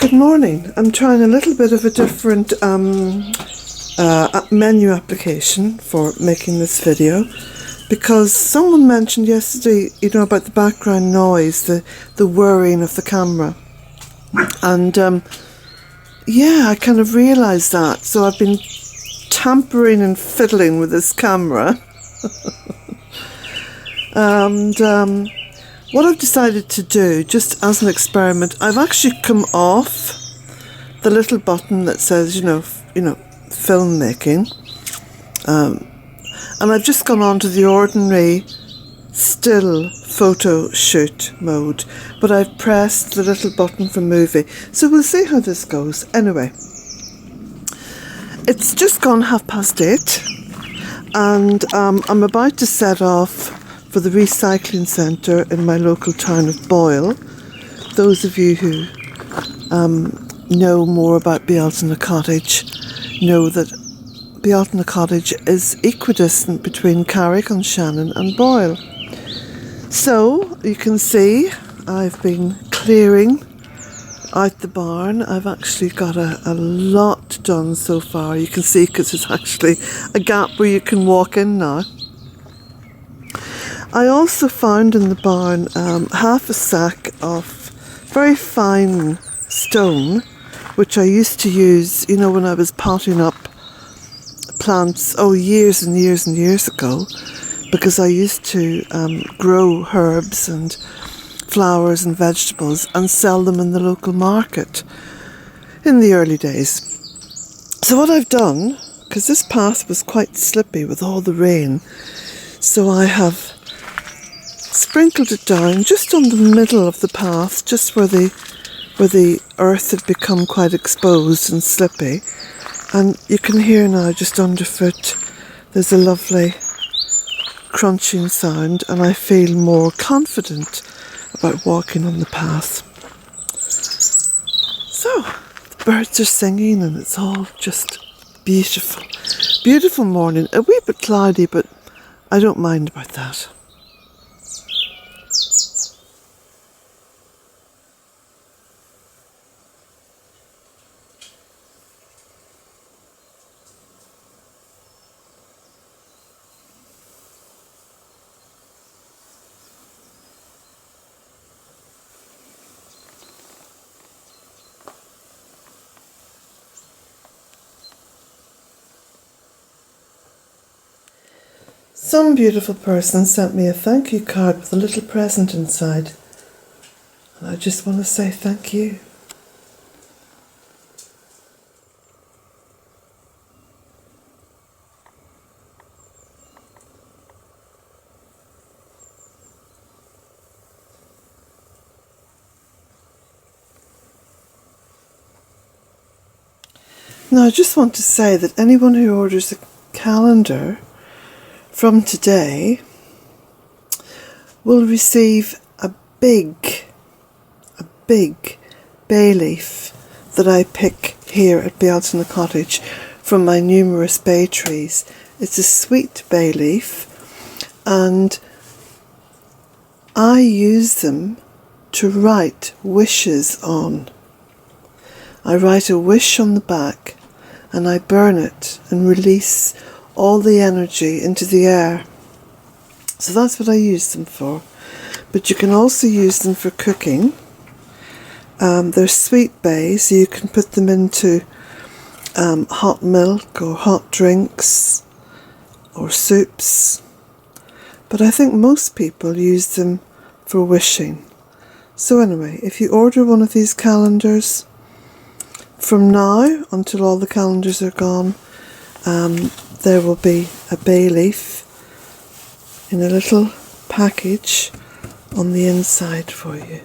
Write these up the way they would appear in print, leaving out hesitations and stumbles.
Good morning. I'm trying a little bit of a different menu application for making this video because someone mentioned yesterday, about the background noise, the whirring of the camera. And yeah, I kind of realised that. So I've been tampering and fiddling with this camera. And what I've decided to do, just as an experiment, I've actually come off the little button that says, filmmaking, and I've just gone on to the ordinary still photo shoot mode, but I've pressed the little button for movie. So we'll see how this goes. Anyway, it's just gone 8:30, and I'm about to set off for the recycling centre in my local town of Boyle. Those of you who know more about Bealtaine Cottage know that Bealtaine Cottage is equidistant between Carrick-on-Shannon and Boyle. So you can see I've been clearing out the barn. I've actually got a lot done so far. You can see because there's actually a gap where you can walk in now. I also found in the barn half a sack of very fine stone, which I used to use, when I was potting up plants, years and years and years ago, because I used to grow herbs and flowers and vegetables and sell them in the local market in the early days. So what I've done, because this path was quite slippy with all the rain, so I have sprinkled it down just on the middle of the path, just where the earth had become quite exposed and slippy. And you can hear now just underfoot there's a lovely crunching sound, and I feel more confident about walking on the path. So the birds are singing and it's all just beautiful. Beautiful morning, a wee bit cloudy, but I don't mind about that. Some beautiful person sent me a thank you card with a little present inside, and I just want to say thank you. Now I just want to say that anyone who orders a calendar from today will receive a big bay leaf that I pick here at Bealtaine Cottage from my numerous bay trees. It's a sweet bay leaf, and I use them to write wishes on. I write a wish on the back and I burn it and release all the energy into the air. So that's what I use them for. But you can also use them for cooking. They're sweet bay, so you can put them into hot milk or hot drinks or soups. But I think most people use them for wishing. So anyway, if you order one of these calendars, from now until all the calendars are gone, there will be a bay leaf in a little package on the inside for you.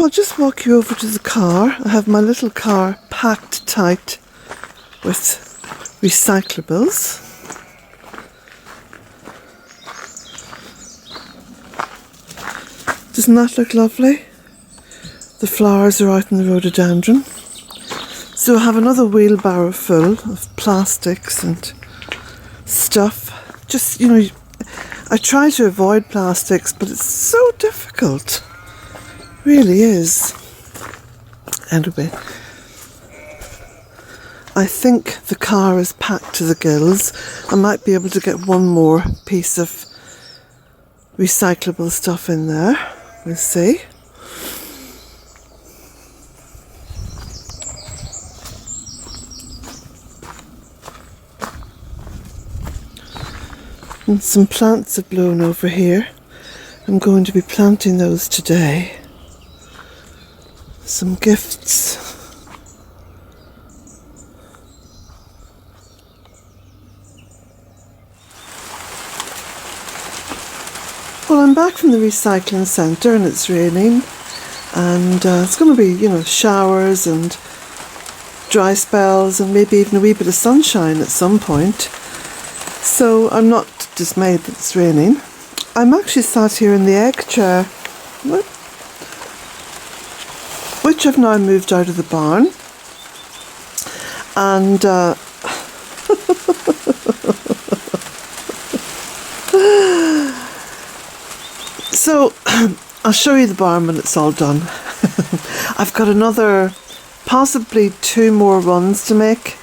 So I'll just walk you over to the car. I have my little car packed tight with recyclables. Doesn't that look lovely? The flowers are out in the rhododendron. So I have another wheelbarrow full of plastics and stuff. Just, you know, I try to avoid plastics, but it's so difficult. It really is. Anyway, I think the car is packed to the gills. I might be able to get one more piece of recyclable stuff in there. We'll see. And some plants have blown over here. I'm going to be planting those today. Some gifts. Well, I'm back from the recycling centre and it's raining, and it's going to be, you know, showers and dry spells and maybe even a wee bit of sunshine at some point. So I'm not dismayed that it's raining. I'm actually sat here in the egg chair, which I've now moved out of the barn, and so I'll show you the barn when it's all done. I've got another, possibly 2 more runs to make,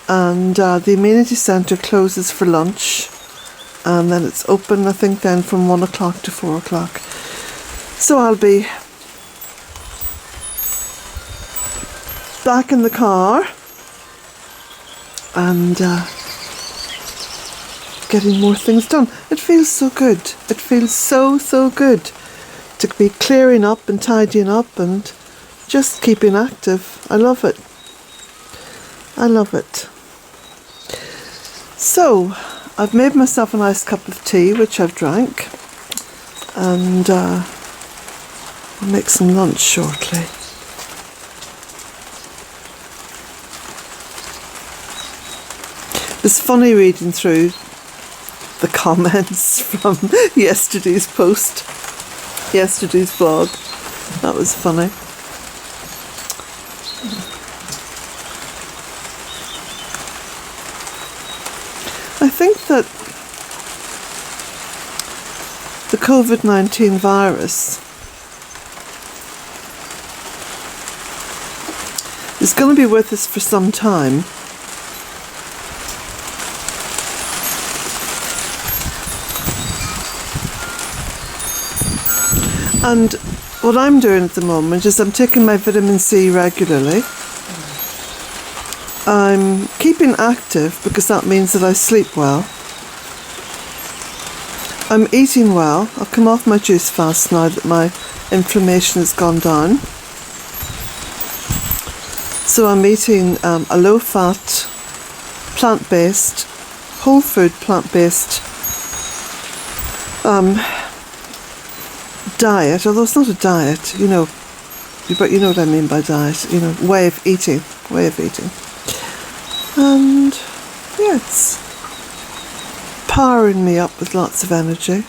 and the amenity centre closes for lunch, and then it's open, I think, then from 1 o'clock to 4 o'clock. So I'll be back in the car and getting more things done. It feels so good. It feels so good to be clearing up and tidying up and just keeping active. I love it. I love it. So I've made myself a nice cup of tea, which I've drank, and I'll make some lunch shortly. It was funny reading through the comments from yesterday's post, yesterday's blog. That was funny. I think that the COVID-19 virus is going to be with us for some time. And what I'm doing at the moment is I'm taking my vitamin C regularly. I'm keeping active because that means that I sleep well. I'm eating well. I've come off my juice fast now that my inflammation has gone down. So I'm eating a low-fat, plant-based, whole food plant-based diet, although it's not a diet, you know, but you know what I mean by diet, you know, way of eating. And yeah, it's powering me up with lots of energy.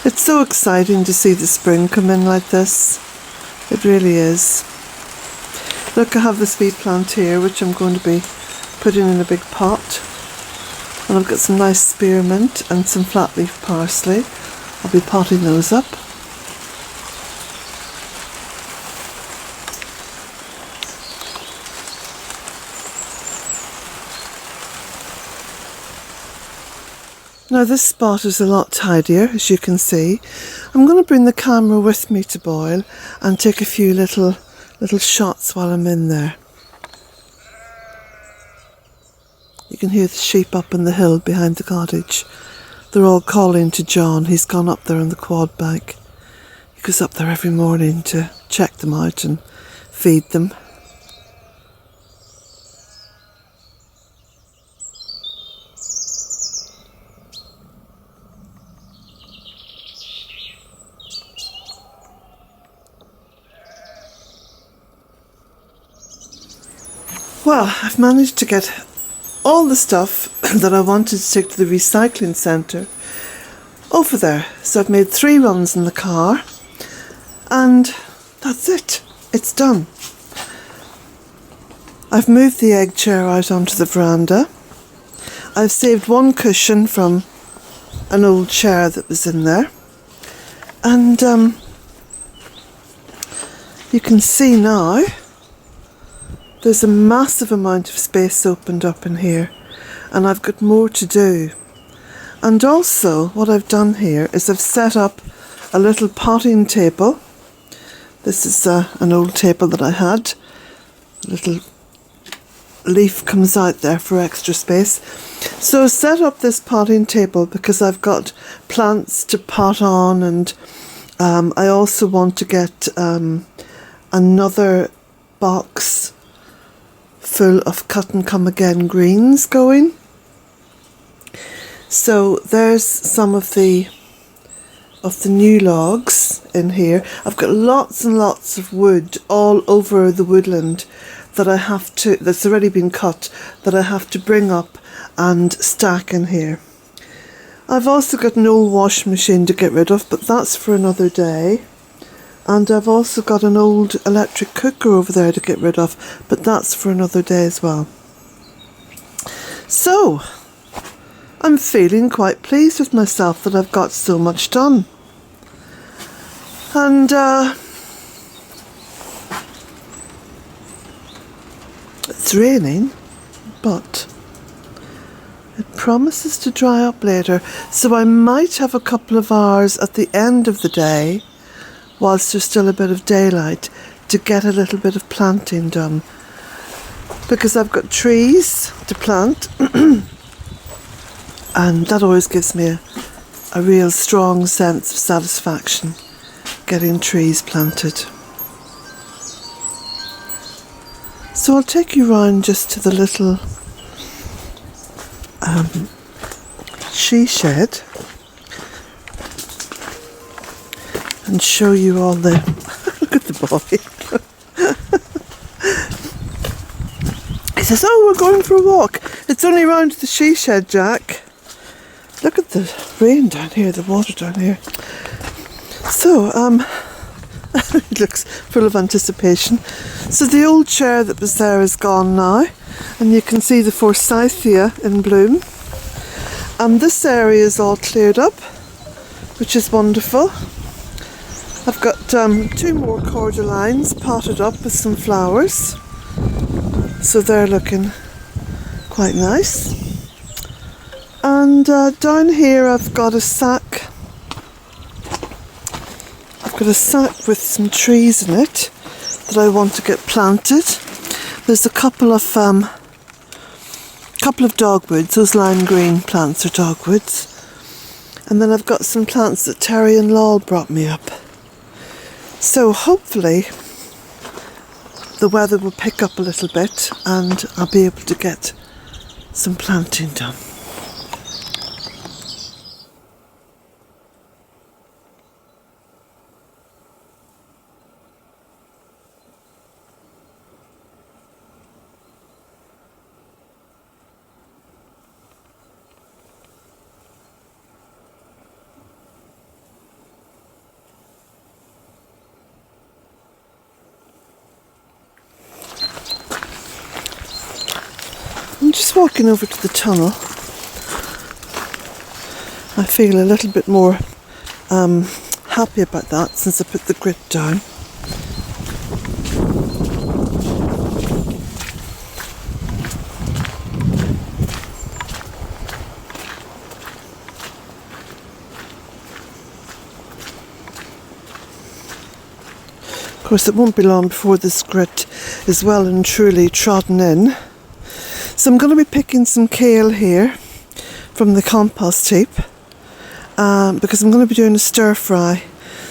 It's so exciting to see the spring come in like this. It really is. Look, I have this wee plant here which I'm going to be putting in a big pot. And I've got some nice spearmint and some flat leaf parsley. I'll be potting those up. Now this spot is a lot tidier, as you can see. I'm going to bring the camera with me to Boyle and take a few little shots while I'm in there. You can hear the sheep up on the hill behind the cottage. They're all calling to John. He's gone up there on the quad bike. He goes up there every morning to check them out and feed them. Well, I've managed to get all the stuff that I wanted to take to the recycling centre over there. So I've made 3 runs in the car and that's it. It's done. I've moved the egg chair out onto the veranda. I've saved 1 cushion from an old chair that was in there. And you can see now there's a massive amount of space opened up in here, and I've got more to do. And also what I've done here is I've set up a little potting table. This is an old table that I had. A little leaf comes out there for extra space. So I set up this potting table because I've got plants to pot on, and I also want to get another box full of cut and come again greens going. So there's some of the new logs in here. I've got lots and lots of wood all over the woodland that's already been cut, that I have to bring up and stack in here. I've also got an old washing machine to get rid of, but that's for another day. And I've also got an old electric cooker over there to get rid of, but that's for another day as well. So, I'm feeling quite pleased with myself that I've got so much done. And it's raining, but it promises to dry up later, so I might have a couple of hours at the end of the day, whilst there's still a bit of daylight, to get a little bit of planting done. Because I've got trees to plant, and that always gives me a real strong sense of satisfaction, getting trees planted. So I'll take you round just to the little she shed and show you all the look at the boy. He says, "Oh, we're going for a walk. It's only round to the she shed, Jack. Look at the rain down here, the water down here." So it looks full of anticipation. So the old chair that was there is gone now, and you can see the forsythia in bloom. And this area is all cleared up, which is wonderful. I've got 2 more cordylines potted up with some flowers, so they're looking quite nice. And down here I've got a sack. I've got a sack with some trees in it that I want to get planted. There's a couple of dogwoods. Those lime green plants are dogwoods. And then I've got some plants that Terry and Lol brought me up. So hopefully the weather will pick up a little bit and I'll be able to get some planting done. I'm just walking over to the tunnel. I feel a little bit more happy about that since I put the grit down. Of course, it won't be long before this grit is well and truly trodden in. So I'm going to be picking some kale here from the compost heap because I'm going to be doing a stir fry.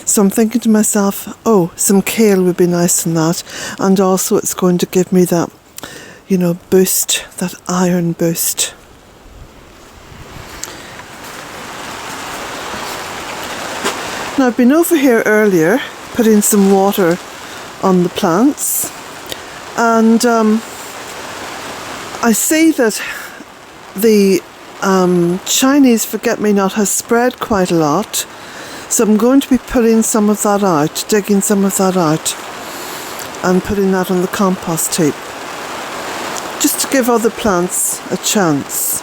So I'm thinking to myself, oh, some kale would be nice in that, and also it's going to give me that, boost, that iron boost. Now I've been over here earlier putting some water on the plants, and I see that the Chinese forget-me-not has spread quite a lot, so I'm going to be pulling some of that out, digging some of that out and putting that on the compost heap, just to give other plants a chance.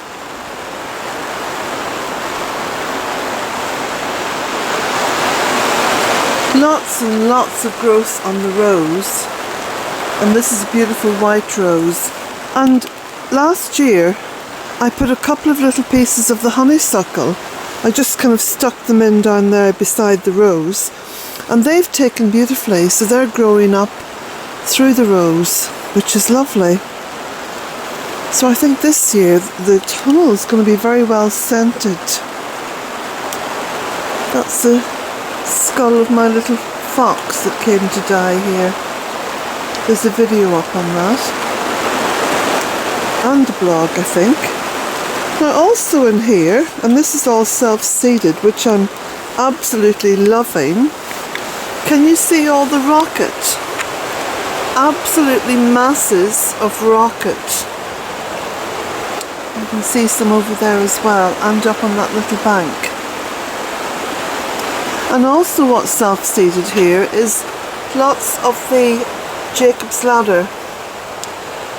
Lots and lots of growth on the rose, and this is a beautiful white rose. And last year I put a couple of little pieces of the honeysuckle. I just kind of stuck them in down there beside the rose, and they've taken beautifully, so they're growing up through the rose, which is lovely. So I think this year the tunnel is going to be very well scented. That's the skull of my little fox that came to die here. There's a video up on that, and a blog, I think. Now also in here, and this is all self-seeded, which I'm absolutely loving. Can you see all the rocket? Absolutely masses of rocket. You can see some over there as well, and up on that little bank. And also what's self-seeded here is lots of the Jacob's ladder.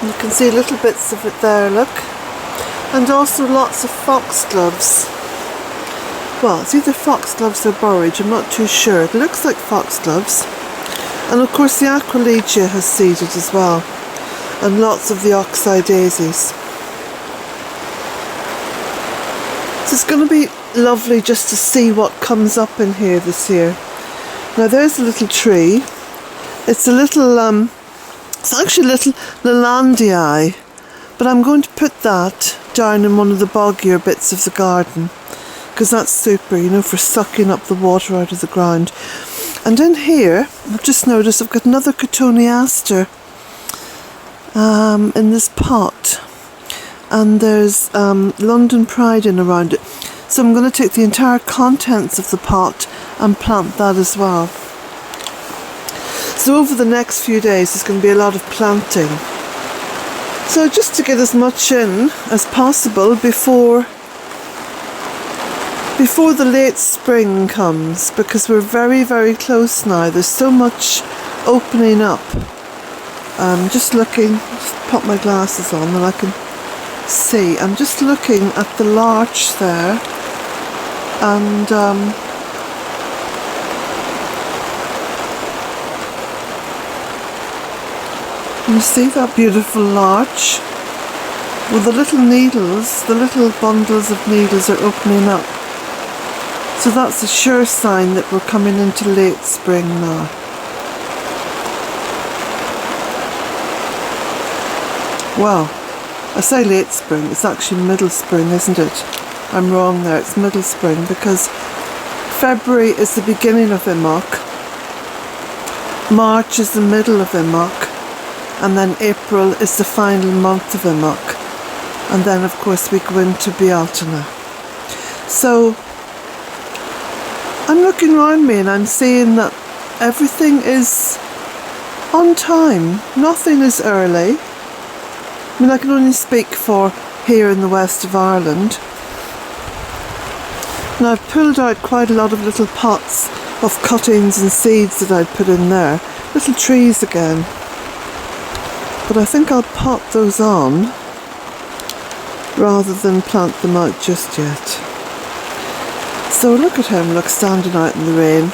You can see little bits of it there, look. And also lots of foxgloves. Well, it's either foxgloves or borage, I'm not too sure. It looks like foxgloves. And of course the Aqualegia has seeded as well. And lots of the oxeye daisies. So it's going to be lovely just to see what comes up in here this year. Now there's a little tree. It's a little, it's actually a little Lelandii, but I'm going to put that down in one of the boggier bits of the garden, because that's super, you know, for sucking up the water out of the ground. And in here, I've just noticed I've got another Cotoneaster in this pot, and there's London Pride in around it. So I'm going to take the entire contents of the pot and plant that as well. So over the next few days there's going to be a lot of planting. So just to get as much in as possible before the late spring comes, because we're very, very close now. There's so much opening up. Just looking, just pop my glasses on and I can see. I'm just looking at the larch there, and you see that beautiful larch? Well, the little needles, the little bundles of needles are opening up. So that's a sure sign that we're coming into late spring now. Well, I say late spring, it's actually middle spring, isn't it? I'm wrong there, it's middle spring, because February is the beginning of Imok, March is the middle of Imok, and then April is the final month of Imok, and then of course we go into Bealtaine. So I'm looking around me and I'm seeing that everything is on time, nothing is early. I mean, I can only speak for here in the west of Ireland. Now I've pulled out quite a lot of little pots of cuttings and seeds that I'd put in there, little trees again. But I think I'll pop those on rather than plant them out just yet. So look at him, look, standing out in the rain.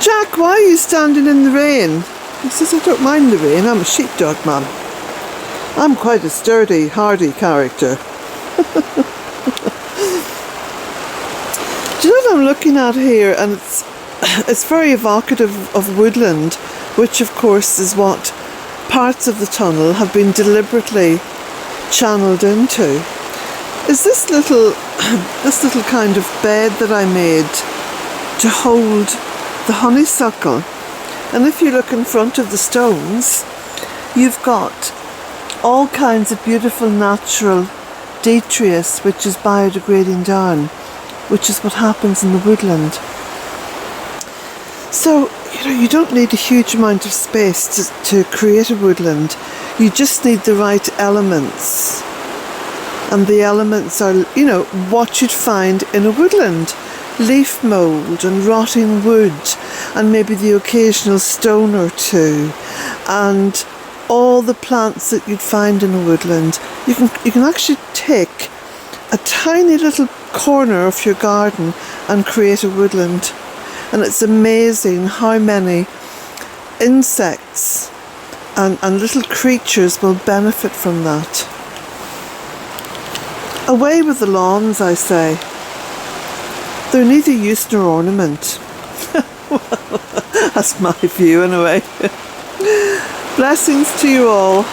Jack, why are you standing in the rain? He says, I don't mind the rain, I'm a sheepdog man. I'm quite a sturdy, hardy character. Do you know what I'm looking at here? And it's very evocative of woodland, which of course is what parts of the tunnel have been deliberately channeled into. Is this little kind of bed that I made to hold the honeysuckle. And if you look in front of the stones, you've got all kinds of beautiful natural detritus which is biodegrading down, which is what happens in the woodland. So, you know, you don't need a huge amount of space to create a woodland. You just need the right elements. And the elements are, you know, what you'd find in a woodland. Leaf mould and rotting wood and maybe the occasional stone or two, and all the plants that you'd find in a woodland. You can actually take a tiny little corner of your garden and create a woodland. And it's amazing how many insects and little creatures will benefit from that. Away with the lawns, I say. They're neither use nor ornament. Well, that's my view anyway. Blessings to you all.